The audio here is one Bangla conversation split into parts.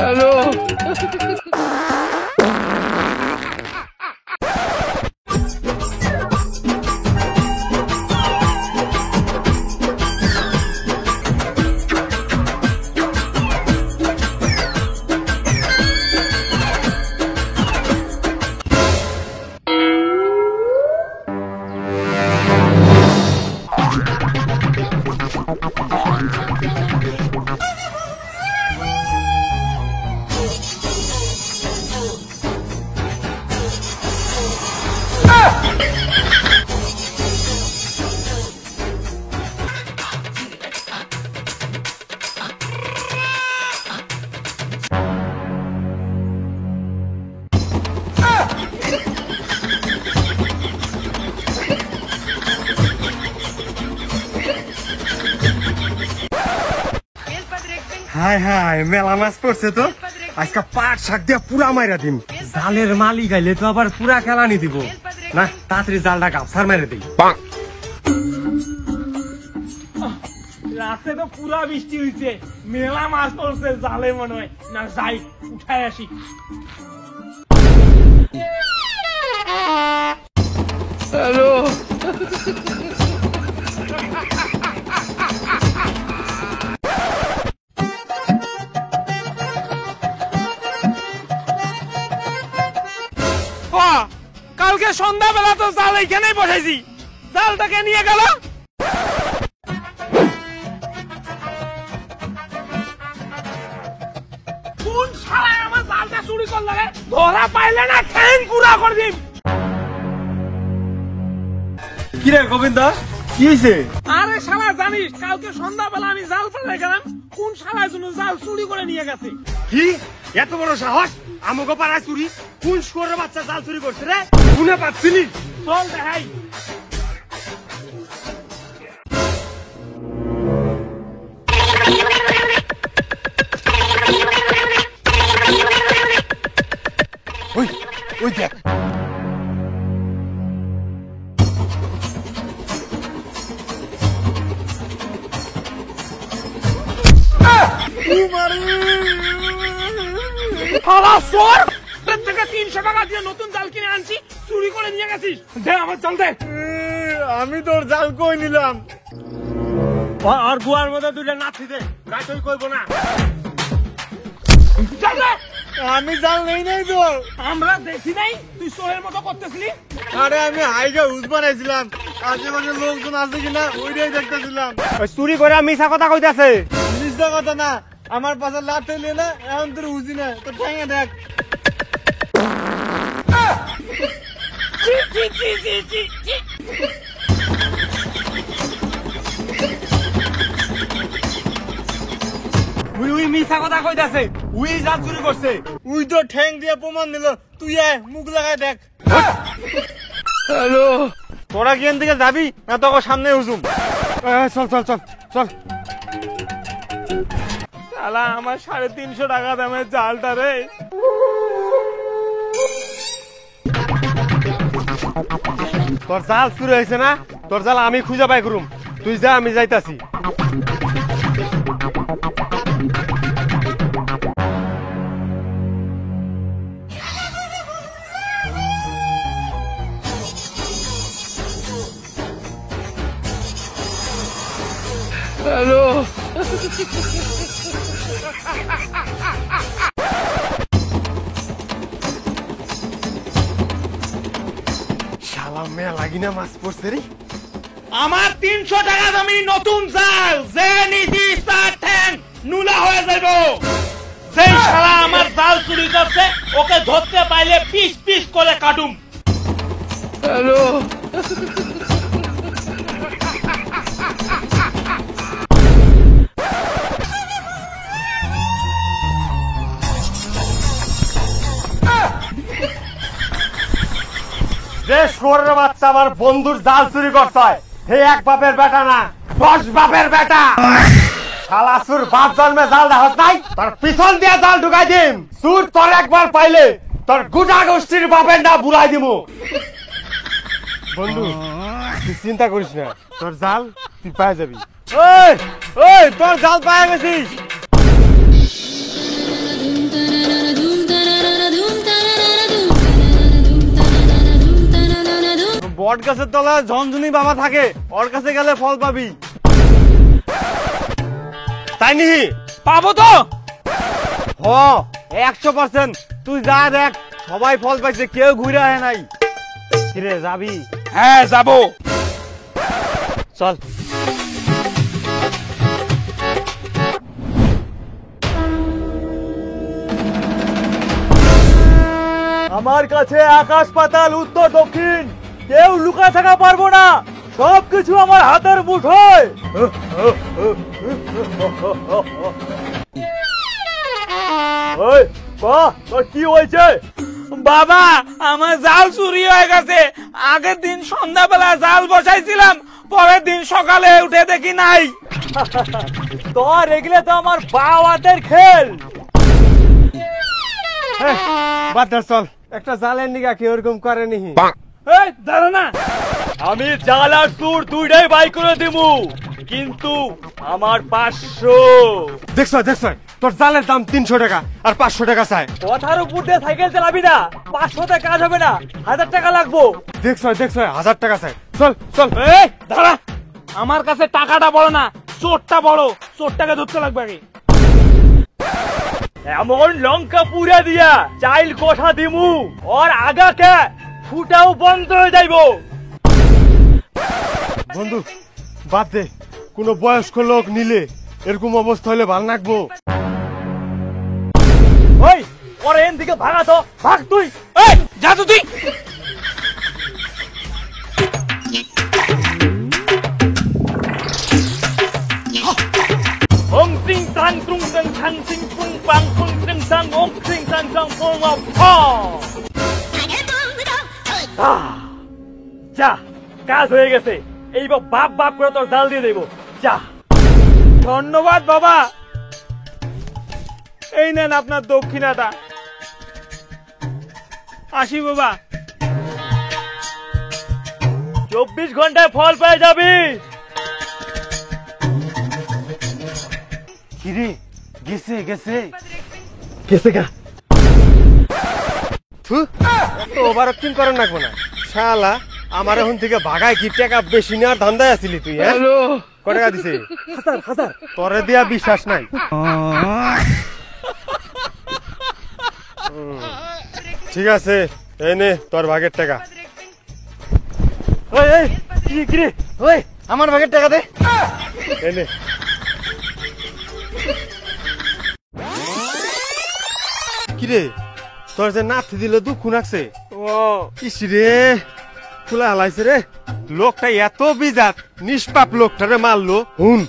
হ্যালো হাই হাই মেলা মাছ পড়ছে তো আজকে পাট শাক দিয়া পুরা মাইরা দিন জালের মালি গাইলে তো আবার পুরা খেলানি দিব না তাড়াতাড়ি জালটা গাপসার মেরে দিই রাতে তো পুরা বৃষ্টি হইছে মেলা মাছ পড়ছে জালে মনে হয় না যাই উঠায় আসি হ্যালো কালকে সন্ধ্যাবেলা তো জাল এইখানেই বসাইছি জালটাকে নিয়ে গেল কোন শালা আমার জালটা চুরি করলে ধরা পাইলে না ঠ্যাং পুরা করে দিম কিরে গোবিন্দ কি হইছে আরে শালা জানিস কালকে সন্ধ্যাবেলা আমি জাল ফেলে গেলাম কোন শালার জন্য জাল চুরি করে নিয়ে গেছে কি এত বড় সাহস আমগো পাড়ায় চুরি কোন শুয়োরের বাচ্চা জাল চুরি করছে রে শুনে পাচ্ছিলি চল দেখাই ওই ওই দেখ শালা চোর তোর থেকে 300 টাকা দিয়ে নতুন জাল কিনে আনছি চুরি করে নিয়ে গেছিস দে আমার জাল দে আমি তোর জাল কই নিলাম আর গুয়ার মধ্যে দুইটা নাচি দে গাছ ওই কইব না জাল দে আমি জাল নেই নাই তো আমরা দেখি নাই তুই চোরের মতো করতেছিলি আরে আমি হাইগা হুজ বানাইছিলাম আশেপাশে লোকজন আছে কিনা ওইটাই দেখতেছিলাম চুরি করে মিছা কথা কইতাছে মিছা কথা না আমার পাশে লাট হইলে না এখন তোর উজি না তো ঠেঙে দেখ চি চি চি চি চি চি উই উই মিছা কথা কইতাছে উই জাল চুরি করছে উই তো ঠ্যাং দিয়ে প্রমাণ দিল তুই আয় মুখ লাগাই দেখ হ্যালো তোরা কি দিকে যাবি না তোকে সামনে হুজুম চল চল চল চল শালা আমার 350 টাকা দামের জালটা রে তোর জাল চুরি হয়েছে না তোর জাল আমি খুঁজে পাই করুম তুই যা আমি যাইতাছি হ্যালো শালা মেয়া লাগি না মাছ পড়ছে রে আমার 300 টাকা দামি নতুন জাল যে নিছি তার ঠ্যাং নুলা হয়ে যাইব সেই শালা আমার জাল চুরি করছে ওকে ধরতে পাইলে পিস পিস করে কাটুম হ্যালো যে শুয়োরের বাচ্চা আমার বন্ধুর জাল চুরি করছে হে এক বাপের বেটা না 10 বাপের বেটা শালা সুর বাপ জন্মে জাল দেখাস নাই তোর পিছন দিয়ে জাল ঢুকাই দিম সুর তোর একবার পাইলে তোর গোটা গোষ্ঠীর বাপের না বুড়াই দিমু বন্ধু তুই চিন্তা করিস না তোর জাল তুই পাই যাবি ওই ওই তোর জাল পাই গেছিস বট গাছের তলায় ঝনঝনি বাবা থাকে, ওর কাছে গেলে ফল পাবি। তাই নিহি পাবো তো? হ 100%। তুই যা দেখ, সবাই ফল পাইছে, কেউ ঘুরে আয় নাই। কিরে যাবি? হ্যাঁ যাবো। চল। আমার কাছে আকাশ পাতাল উত্তর দক্ষিণ, কেউ লুকা থাকা পারবো না, সবকিছু আমার হাতের মুঠোয়। ওই বাহ, তোর কি হয়েছে? বাবা আমার জাল চুরি হয়ে গেছে। আগের দিন সন্ধ্যাবেলা জাল বসাইছিলাম, পরের দিন সকালে উঠে দেখি নাই। তোর এগুলো তো আমার বাবাদের খেল। বাদ দে, চল। একটা জালের নিগা কেউ এরকম করেনি। এই দাঁড়া না, আমি জাল আর চুর দুইটাই বাই করে দিমু, কিন্তু আমার 500। দেখছ দেখছ, তোর জালের দাম 300 টাকা আর 500 টাকা চাই। কথার উপর দিয়ে সাইকেল চালাবি না, 500তে কাজ হবে না, 1000 টাকা লাগবো। দেখছ দেখছ, 1000 টাকা চাই। চল চল। এই দাঁড়া, আমার কাছে টাকাটা বড় না, চোরটা বড়। চোরটাকে ধরতে লাগবে আগে। এমন লঙ্কা পুরা দিয়া চাইল কষা দিমু, ওর আগাকে ফুটাও বন্ধ হয়ে যাইব। বন্ধু বাদ দে, কোন বয়স্ক লোক নিলে এরকম অবস্থা হলে ভাল লাগবো। ওই ওর এন দিকে ভাগা তো, ভাগ তুই। এই যা তো তুই। ওং সিং তাং তুং তাং ছাং সিং পুং পাং পুং সিং সাং ওং সিং সাং সাং পুং অফ যা, কাজ হয়ে গেছে। এইবার বাপ বাপ করে তোর জাল দিয়ে দেব, যা। ধন্যবাদ বাবা, এই নেন আপনার দক্ষিণাটা। আসি বাবা। 24 ঘন্টায় ফল পেয়ে যাবি। কিরে গেছে গেছে গেছে গা। ওভার অ্যাক্টিং করেন রাখবো না শালা। আমার এখন থেকে ভাগায় কি টাকা বেশি নেওয়ার ধান্দায় আছিলি তুই? হ্যালো, কত টাকা দিছে? 1000। তোরে দিয়া বিশ্বাস নাই। ঠিক আছে, এই নে তোর ভাগের টাকা। ওই এই কি রে, ওই আমার ভাগের টাকা দে। এই নে। কিরে তোর যে নাথি দিল দুঃখ লাগছে? ও ইস রে, খোলা হালাইছে রে। লোকটা এত বিজাত, নিষ্পাপ লোকটারে মারলো। হুন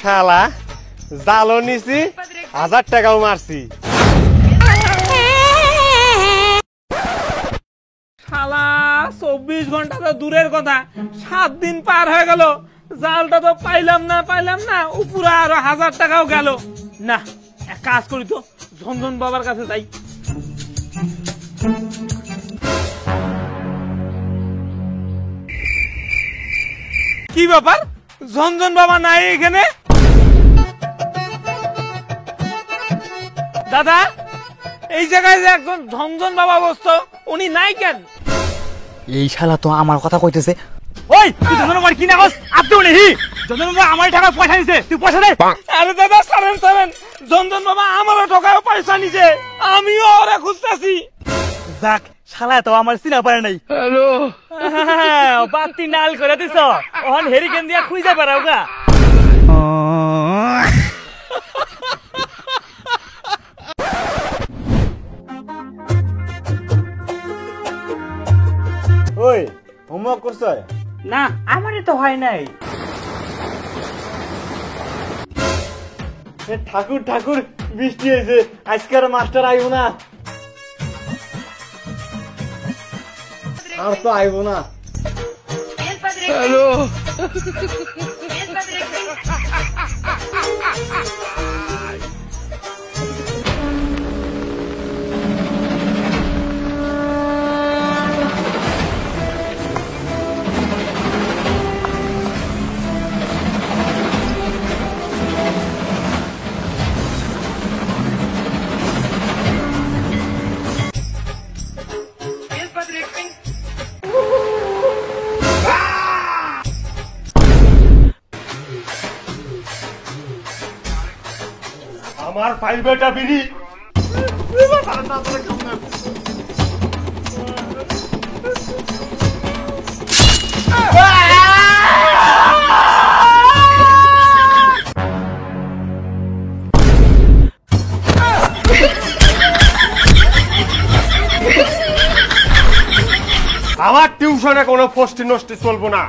শালা, জালও নিছি, 1000 টাকাও মারছি। শালা 24 ঘন্টা তো দূরের কথা, 7 দিন পার হয়ে গেল, জালটা তো পাইলাম না, উপরে আরো 1000 টাকাও গেল না। এক কাজ করি তো, ঝনঝন বাবার কাছে যাই। কি ব্যাপার, ঝনঝন বাবা নাই এখানে? দাদা, এই জায়গায় যে একজন ঝনঝন বাবা বসতো, উনি নাই কেন? এই শালা তো আমার কথা কইতেছে। ওই তুই ঝনঝন বাবার কি না কস? আপনিও নেহি ঝনঝন বাবা আমার টাকা পয়সা নিছে, তুই পয়সা দে। আরে দাদা সারেন, ঝনঝন বাবা আমারও টাকাও পয়সা নিছে, আমিও ওরা খুঁজতেছি। যাক, শালা তো আমার চিনা পারে নাই। হ্যালো, বাতি নাল করে দিছ, ওহন হেরিকেন দিয়া খুঁজে পারাও গা। ওই হোমওয়ার্ক করছ? না, আমারই তো হয় নাই। ঠাকুর ঠাকুর বৃষ্টি হয়েছে, আজকের মাস্টার আইব না। আর তো আইব না। হ্যালো, আমার প্রাইভেটা বিড়ি আমার টিউশনে কোনো ফষ্টি নষ্টি চলবো না।